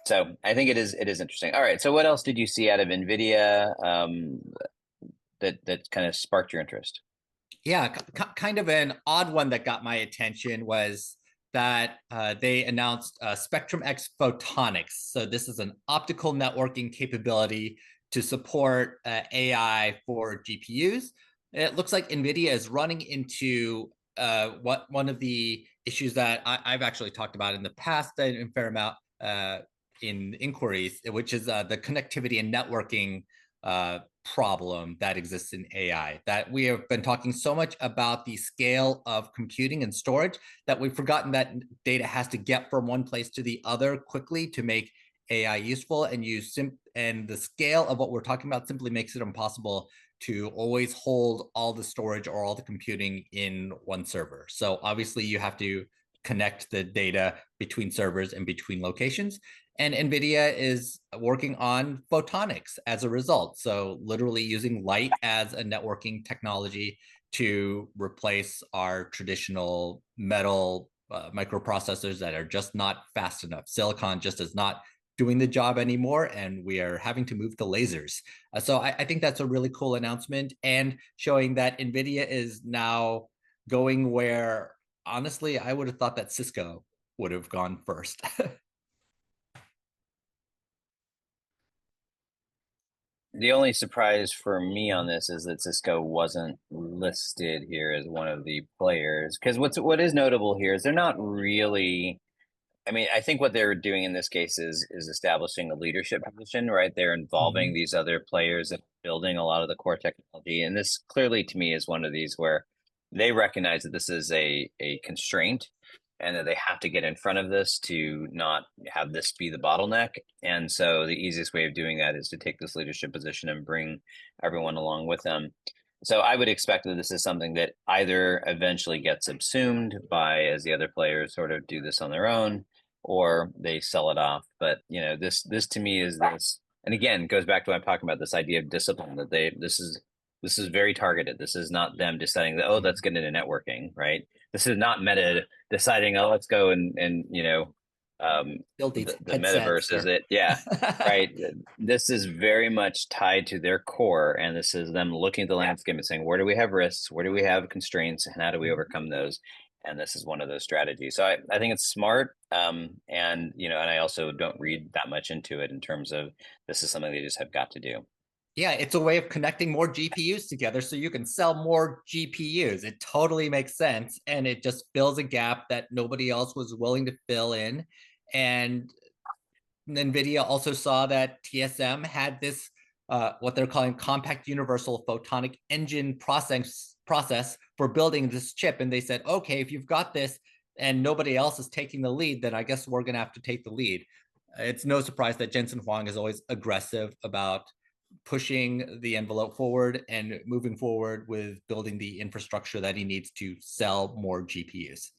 So I think it is interesting. All right. So what else did you see out of NVIDIA that kind of sparked your interest? Yeah, kind of an odd one that got my attention was that they announced Spectrum X Photonics. So this is an optical networking capability to support AI for GPUs. It looks like NVIDIA is running into what one of the issues that I've actually talked about in the past in fair amount in inquiries, which is the connectivity and networking problem that exists in AI. That we have been talking so much about the scale of computing and storage that we've forgotten that data has to get from one place to the other quickly to make AI useful. And the scale of what we're talking about simply makes it impossible to always hold all the storage or all the computing in one server. So obviously you have to connect the data between servers and between locations. And NVIDIA is working on photonics as a result. So literally using light as a networking technology to replace our traditional metal microprocessors that are just not fast enough. Silicon just is not doing the job anymore, and we are having to move to lasers. So I think that's a really cool announcement and showing that NVIDIA is now going where, honestly, I would have thought that Cisco would have gone first. The only surprise for me on this is that Cisco wasn't listed here as one of the players. Because what is notable here is they're not really. I mean, I think what they're doing in this case is establishing a leadership position, right? They're involving Mhm. these other players and building a lot of the core technology. And this clearly to me is one of these where they recognize that this is a constraint and that they have to get in front of this to not have this be the bottleneck. And so the easiest way of doing that is to take this leadership position and bring everyone along with them. So I would expect that this is something that either eventually gets subsumed by as the other players sort of do this on their own, or they sell it off. But this to me is this, and again, goes back to what I'm talking about, this idea of discipline that this is very targeted. This is not them deciding that, oh, let's get into networking, right? This is not Meta deciding, oh, let's go Build these the headsets metaverse is or it, yeah, right. This is very much tied to their core, and this is them looking at the landscape and saying, where do we have risks, where do we have constraints, and how do we overcome those? And this is one of those strategies. So I think it's smart, and and I also don't read that much into it in terms of this is something they just have got to do. Yeah, it's a way of connecting more GPUs together so you can sell more GPUs. It totally makes sense. And it just fills a gap that nobody else was willing to fill in. And NVIDIA also saw that TSM had this, what they're calling compact universal photonic engine process for building this chip. And they said, okay, if you've got this and nobody else is taking the lead, then I guess we're going to have to take the lead. It's no surprise that Jensen Huang is always aggressive about pushing the envelope forward and moving forward with building the infrastructure that he needs to sell more GPUs.